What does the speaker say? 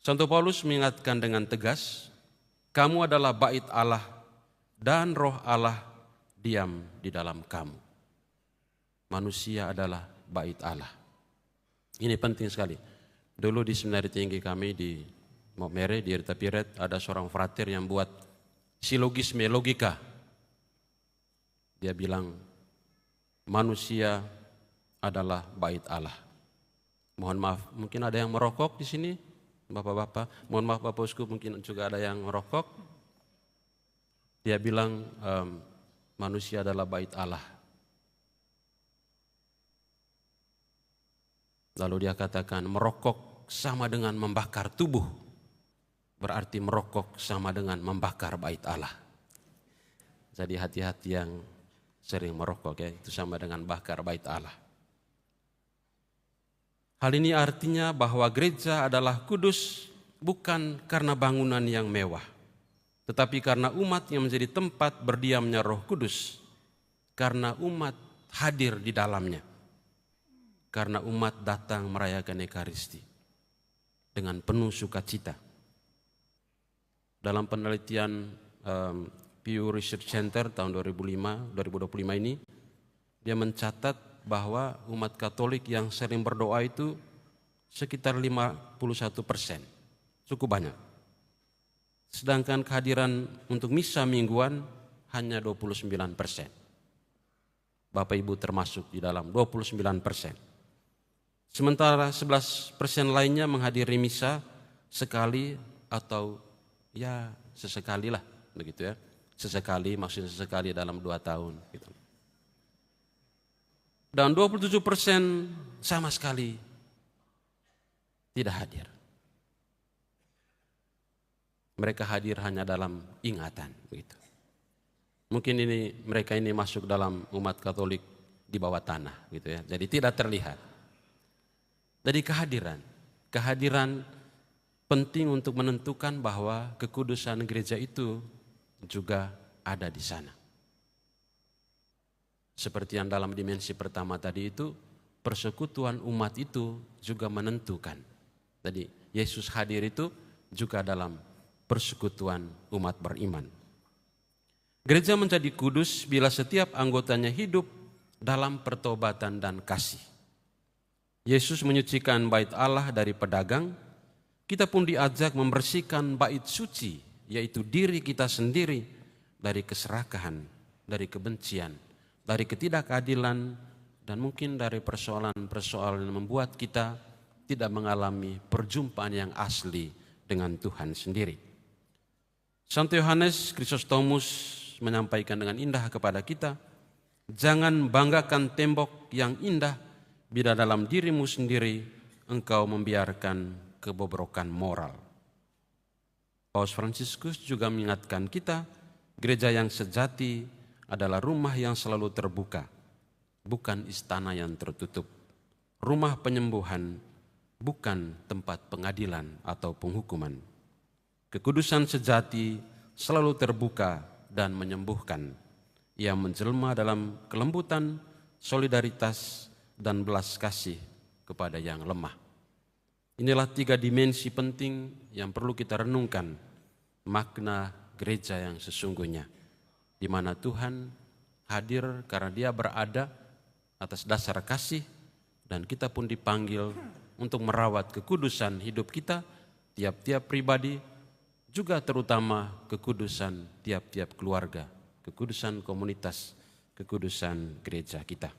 Santo Paulus mengingatkan dengan tegas, kamu adalah bait Allah dan roh Allah diam di dalam kamu. Manusia adalah bait Allah. Ini penting sekali. Dulu di seminari tinggi kami di Momere, di Irta Piret, ada seorang frater yang buat silogisme logika. Dia bilang, manusia adalah bait Allah. Mohon maaf, mungkin ada yang merokok di sini, bapak-bapak. Mohon maaf Bapak Uskup, mungkin juga ada yang merokok. Dia bilang, manusia adalah bait Allah. Lalu dia katakan, merokok sama dengan membakar tubuh. Berarti merokok sama dengan membakar bait Allah. Jadi hati-hati yang sering merokok ya, itu sama dengan bakar bait Allah. Hal ini artinya bahwa gereja adalah kudus bukan karena bangunan yang mewah, tetapi karena umat yang menjadi tempat berdiamnya Roh Kudus, karena umat hadir di dalamnya, karena umat datang merayakan Ekaristi dengan penuh sukacita. Dalam penelitian Pew Research Center tahun 2025 ini, dia mencatat bahwa umat Katolik yang sering berdoa itu sekitar 51%, cukup banyak. Sedangkan kehadiran untuk misa mingguan hanya 29%. Bapak Ibu termasuk di dalam 29%. Sementara 11% lainnya menghadiri misa sekali atau ya sesekali lah, begitu ya. Sesekali, maksudnya sesekali dalam 2 tahun. Gitu. Dan 27% sama sekali tidak hadir. Mereka hadir hanya dalam ingatan. Begitu. Mungkin mereka ini masuk dalam umat Katolik di bawah tanah, gitu ya. Jadi tidak terlihat. Jadi kehadiran penting untuk menentukan bahwa kekudusan gereja itu juga ada di sana. Seperti yang dalam dimensi pertama tadi itu, persekutuan umat itu juga menentukan. Jadi Yesus hadir itu juga dalam persekutuan umat beriman. Gereja menjadi kudus bila setiap anggotanya hidup dalam pertobatan dan kasih. Yesus menyucikan bait Allah dari pedagang, kita pun diajak membersihkan bait suci, yaitu diri kita sendiri dari keserakahan, dari kebencian, dari ketidakadilan, dan mungkin dari persoalan-persoalan yang membuat kita tidak mengalami perjumpaan yang asli dengan Tuhan sendiri. Santo Yohanes Chrysostomus menyampaikan dengan indah kepada kita, jangan banggakan tembok yang indah bila dalam dirimu sendiri engkau membiarkan kebobrokan moral. Paus Fransiskus juga mengingatkan kita, gereja yang sejati adalah rumah yang selalu terbuka, bukan istana yang tertutup. Rumah penyembuhan, bukan tempat pengadilan atau penghukuman. Kekudusan sejati selalu terbuka dan menyembuhkan. Ia menjelma dalam kelembutan, solidaritas, dan belas kasih kepada yang lemah. Inilah 3 dimensi penting yang perlu kita renungkan, makna gereja yang sesungguhnya, di mana Tuhan hadir karena Dia berada atas dasar kasih, dan kita pun dipanggil untuk merawat kekudusan hidup kita, tiap-tiap pribadi, juga terutama kekudusan tiap-tiap keluarga, kekudusan komunitas, kekudusan gereja kita.